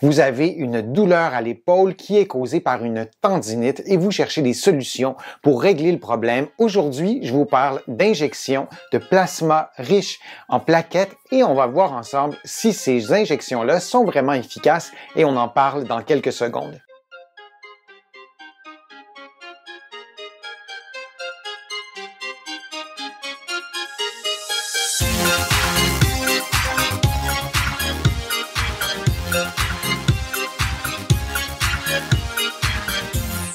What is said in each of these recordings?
Vous avez une douleur à l'épaule qui est causée par une tendinite et vous cherchez des solutions pour régler le problème. Aujourd'hui, je vous parle d'injections de plasma riche en plaquettes et on va voir ensemble si ces injections-là sont vraiment efficaces et on en parle dans quelques secondes.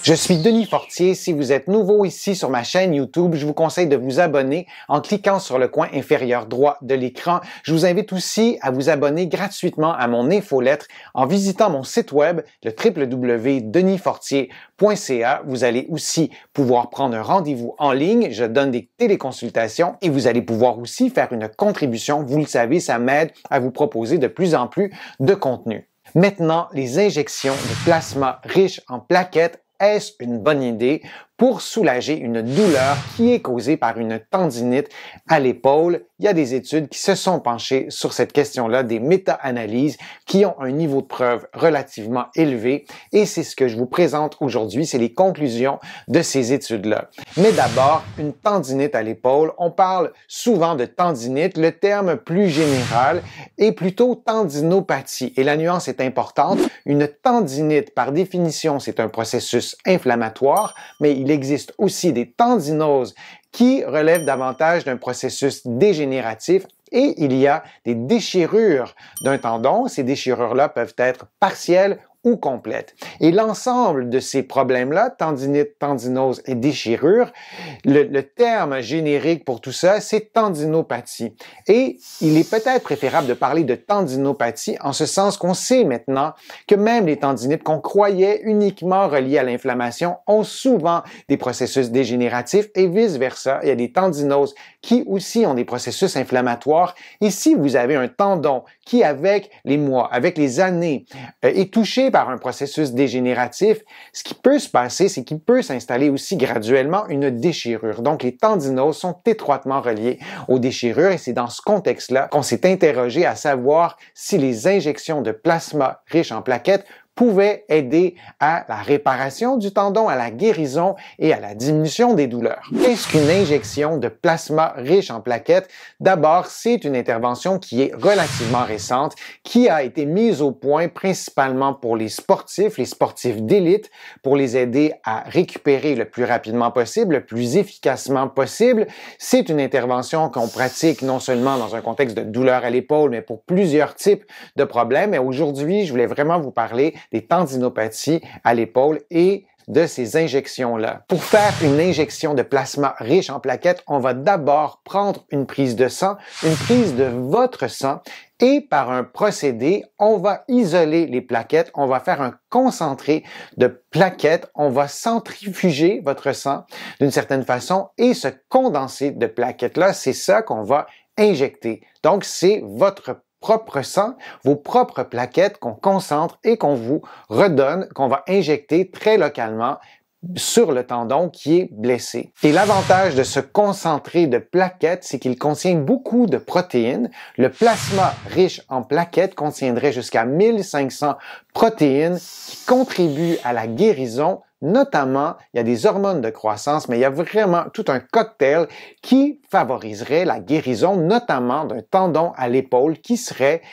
Je suis Denis Fortier. Si vous êtes nouveau ici sur ma chaîne YouTube, je vous conseille de vous abonner en cliquant sur le coin inférieur droit de l'écran. Je vous invite aussi à vous abonner gratuitement à mon infolettre en visitant mon site web, le www.denisfortier.ca. Vous allez aussi pouvoir prendre un rendez-vous en ligne. Je donne des téléconsultations et vous allez pouvoir aussi faire une contribution. Vous le savez, ça m'aide à vous proposer de plus en plus de contenu. Maintenant, les injections de plasma riche en plaquettes. Est-ce une bonne idée pour soulager une douleur qui est causée par une tendinite à l'épaule? Il y a des études qui se sont penchées sur cette question-là, des méta-analyses qui ont un niveau de preuve relativement élevé et c'est ce que je vous présente aujourd'hui, c'est les conclusions de ces études-là. Mais d'abord, une tendinite à l'épaule, on parle souvent de tendinite, le terme plus général est plutôt tendinopathie et la nuance est importante. Une tendinite, par définition, c'est un processus inflammatoire, mais il existe aussi des tendinoses qui relèvent davantage d'un processus dégénératif et il y a des déchirures d'un tendon. Ces déchirures-là peuvent être partielles ou complètes. Et l'ensemble de ces problèmes-là, tendinite, tendinose et déchirure, le terme générique pour tout ça, c'est tendinopathie. Et il est peut-être préférable de parler de tendinopathie en ce sens qu'on sait maintenant que même les tendinites qu'on croyait uniquement reliées à l'inflammation ont souvent des processus dégénératifs et vice-versa. Il y a des tendinoses qui aussi ont des processus inflammatoires. Et si vous avez un tendon qui, avec les mois, avec les années, est touché par un processus dégénératif, ce qui peut se passer, c'est qu'il peut s'installer aussi graduellement une déchirure. Donc, les tendinoses sont étroitement reliées aux déchirures et c'est dans ce contexte-là qu'on s'est interrogé à savoir si les injections de plasma riche en plaquettes pouvaient aider à la réparation du tendon, à la guérison et à la diminution des douleurs. Qu'est-ce qu'une injection de plasma riche en plaquettes? D'abord, c'est une intervention qui est relativement récente, qui a été mise au point principalement pour les sportifs d'élite, pour les aider à récupérer le plus rapidement possible, le plus efficacement possible. C'est une intervention qu'on pratique non seulement dans un contexte de douleur à l'épaule, mais pour plusieurs types de problèmes. Et aujourd'hui, je voulais vraiment vous parler des tendinopathies à l'épaule et de ces injections-là. Pour faire une injection de plasma riche en plaquettes, on va d'abord prendre une prise de sang, une prise de votre sang, et par un procédé, on va isoler les plaquettes, on va faire un concentré de plaquettes, on va centrifuger votre sang d'une certaine façon et ce condensé de plaquettes-là, c'est ça qu'on va injecter. Donc, c'est votre propre sang, vos propres plaquettes qu'on concentre et qu'on vous redonne, qu'on va injecter très localement sur le tendon qui est blessé. Et l'avantage de ce concentré de plaquettes, c'est qu'il contient beaucoup de protéines. Le plasma riche en plaquettes contiendrait jusqu'à 1500 protéines qui contribuent à la guérison. Notamment, il y a des hormones de croissance, mais il y a vraiment tout un cocktail qui favoriserait la guérison, notamment d'un tendon à l'épaule qui serait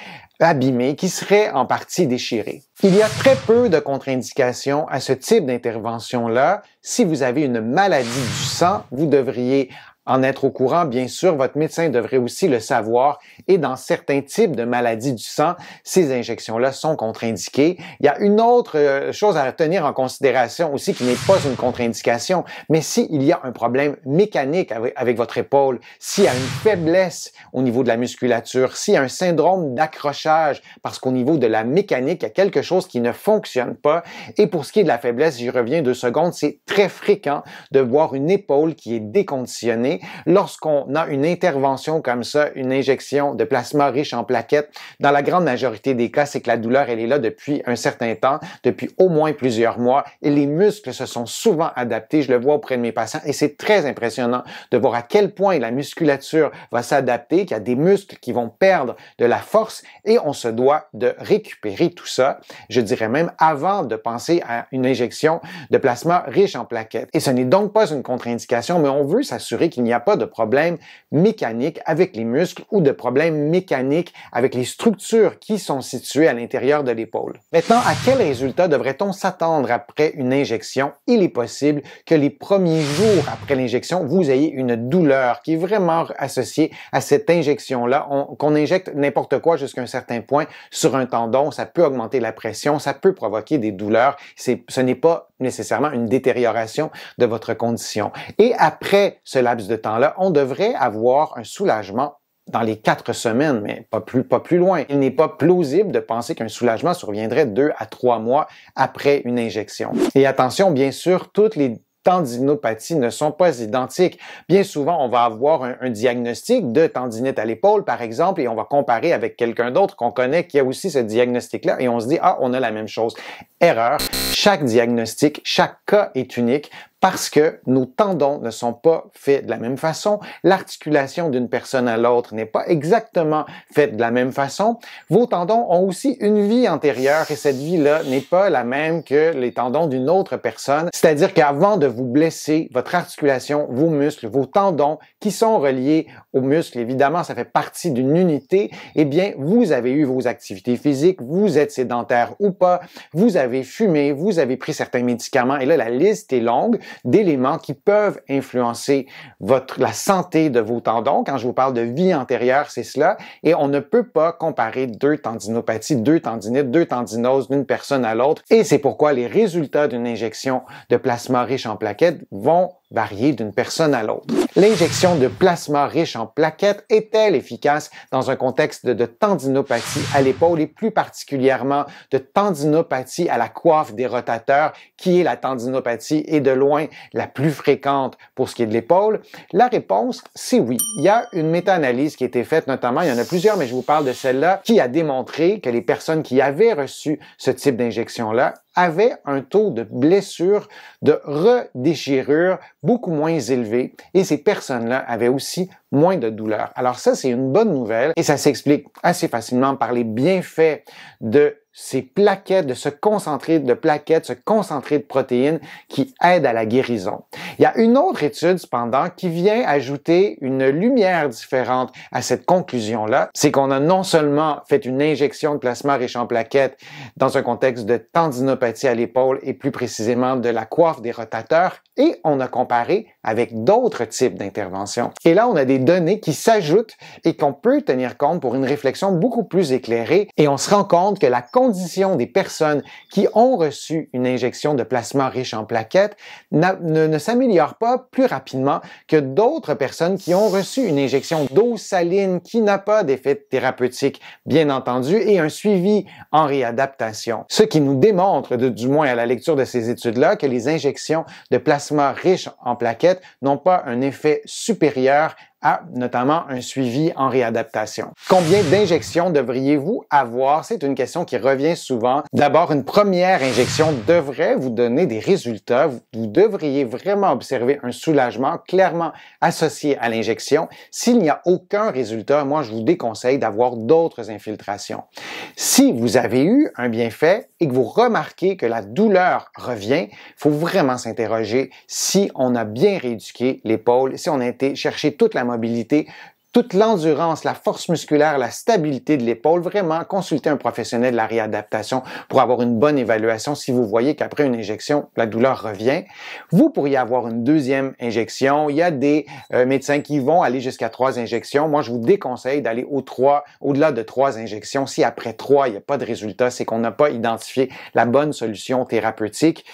abîmé, qui serait en partie déchiré. Il y a très peu de contre-indications à ce type d'intervention-là. Si vous avez une maladie du sang, vous devriez en être au courant, bien sûr, votre médecin devrait aussi le savoir et dans certains types de maladies du sang, ces injections-là sont contre-indiquées. Il y a une autre chose à tenir en considération aussi qui n'est pas une contre-indication, mais s'il y a un problème mécanique avec votre épaule, s'il y a une faiblesse au niveau de la musculature, s'il y a un syndrome d'accrochage parce qu'au niveau de la mécanique, il y a quelque chose qui ne fonctionne pas et pour ce qui est de la faiblesse, j'y reviens 2 secondes, c'est très fréquent de voir une épaule qui est déconditionnée bien, lorsqu'on a une intervention comme ça, une injection de plasma riche en plaquettes, dans la grande majorité des cas, c'est que la douleur, elle est là depuis un certain temps, depuis au moins plusieurs mois, et les muscles se sont souvent adaptés. Je le vois auprès de mes patients, et c'est très impressionnant de voir à quel point la musculature va s'adapter, qu'il y a des muscles qui vont perdre de la force, et on se doit de récupérer tout ça, je dirais même avant de penser à une injection de plasma riche en plaquettes. Et ce n'est donc pas une contre-indication, mais on veut s'assurer qu'il n'y a pas de problème mécanique avec les muscles ou de problème mécanique avec les structures qui sont situées à l'intérieur de l'épaule. Maintenant, à quel résultat devrait-on s'attendre après une injection? Il est possible que les premiers jours après l'injection, vous ayez une douleur qui est vraiment associée à cette injection-là. Qu'on injecte n'importe quoi jusqu'à un certain point sur un tendon, ça peut augmenter la pression, ça peut provoquer des douleurs. Ce n'est pas nécessairement une détérioration de votre condition. Et après ce laps de temps-là, on devrait avoir un soulagement dans les 4 semaines, mais pas plus loin. Il n'est pas plausible de penser qu'un soulagement surviendrait 2 à 3 mois après une injection. Et attention, bien sûr, toutes les tendinopathies ne sont pas identiques. Bien souvent, on va avoir un diagnostic de tendinite à l'épaule, par exemple, et on va comparer avec quelqu'un d'autre qu'on connaît qui a aussi ce diagnostic-là, et on se dit, ah, on a la même chose. Erreur. Chaque diagnostic, chaque cas est unique parce que nos tendons ne sont pas faits de la même façon. L'articulation d'une personne à l'autre n'est pas exactement faite de la même façon. Vos tendons ont aussi une vie antérieure et cette vie-là n'est pas la même que les tendons d'une autre personne. C'est-à-dire qu'avant de vous blesser, votre articulation, vos muscles, vos tendons qui sont reliés aux muscles, évidemment, ça fait partie d'une unité, eh bien, vous avez eu vos activités physiques, vous êtes sédentaire ou pas, vous avez fumé, vous avez pris certains médicaments et là, la liste est longue d'éléments qui peuvent influencer la santé de vos tendons. Quand je vous parle de vie antérieure, c'est cela. Et on ne peut pas comparer 2 tendinopathies, 2 tendinites, 2 tendinoses d'une personne à l'autre. Et c'est pourquoi les résultats d'une injection de plasma riche en plaquettes vont varier d'une personne à l'autre. L'injection de plasma riche en plaquettes est-elle efficace dans un contexte de tendinopathie à l'épaule et plus particulièrement de tendinopathie à la coiffe des rotateurs, qui est la tendinopathie et de loin la plus fréquente pour ce qui est de l'épaule? La réponse, c'est oui. Il y a une méta-analyse qui a été faite, notamment, il y en a plusieurs, mais je vous parle de celle-là, qui a démontré que les personnes qui avaient reçu ce type d'injection-là avaient un taux de blessure, de redéchirure beaucoup moins élevé et ces personnes-là avaient aussi moins de douleur. Alors ça, c'est une bonne nouvelle et ça s'explique assez facilement par les bienfaits de ces plaquettes, de ce concentré de plaquettes, ce concentré de protéines qui aide à la guérison. Il y a une autre étude, cependant, qui vient ajouter une lumière différente à cette conclusion-là. C'est qu'on a non seulement fait une injection de plasma riche en plaquettes dans un contexte de tendinopathie à l'épaule et plus précisément de la coiffe des rotateurs, et on a comparé avec d'autres types d'interventions. Et là, on a des données qui s'ajoutent et qu'on peut tenir compte pour une réflexion beaucoup plus éclairée et on se rend compte que la condition des personnes qui ont reçu une injection de plasma riche en plaquettes ne s'améliore pas plus rapidement que d'autres personnes qui ont reçu une injection d'eau saline qui n'a pas d'effet thérapeutique, bien entendu, et un suivi en réadaptation. Ce qui nous démontre, du moins à la lecture de ces études-là, que les injections de plasma riche en plaquettes n'ont pas un effet supérieur à notamment un suivi en réadaptation. Combien d'injections devriez-vous avoir? C'est une question qui revient souvent. D'abord, une première injection devrait vous donner des résultats. Vous devriez vraiment observer un soulagement clairement associé à l'injection. S'il n'y a aucun résultat, moi, je vous déconseille d'avoir d'autres infiltrations. Si vous avez eu un bienfait et que vous remarquez que la douleur revient, il faut vraiment s'interroger si on a bien rééduqué l'épaule, si on a été chercher toute la mobilité, toute l'endurance, la force musculaire, la stabilité de l'épaule, vraiment consulter un professionnel de la réadaptation pour avoir une bonne évaluation si vous voyez qu'après une injection, la douleur revient. Vous pourriez avoir une deuxième injection. Il y a des médecins qui vont aller jusqu'à 3 injections. Moi, je vous déconseille d'aller au-delà de 3 injections. Si après 3, il n'y a pas de résultat, c'est qu'on n'a pas identifié la bonne solution thérapeutique.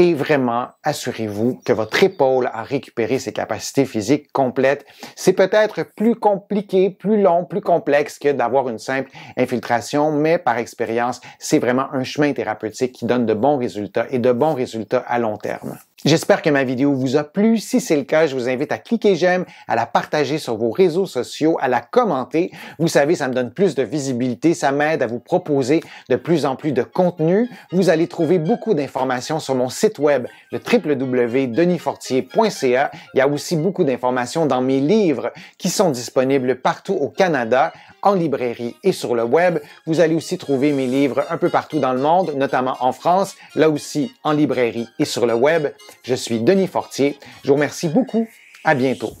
Et vraiment, assurez-vous que votre épaule a récupéré ses capacités physiques complètes. C'est peut-être plus compliqué, plus long, plus complexe que d'avoir une simple infiltration, mais par expérience, c'est vraiment un chemin thérapeutique qui donne de bons résultats et de bons résultats à long terme. J'espère que ma vidéo vous a plu. Si c'est le cas, je vous invite à cliquer j'aime, à la partager sur vos réseaux sociaux, à la commenter. Vous savez, ça me donne plus de visibilité, ça m'aide à vous proposer de plus en plus de contenu. Vous allez trouver beaucoup d'informations sur mon site web, le www.denisfortier.ca. Il y a aussi beaucoup d'informations dans mes livres qui sont disponibles partout au Canada, en librairie et sur le web. Vous allez aussi trouver mes livres un peu partout dans le monde, notamment en France, là aussi en librairie et sur le web. Je suis Denis Fortier. Je vous remercie beaucoup. À bientôt.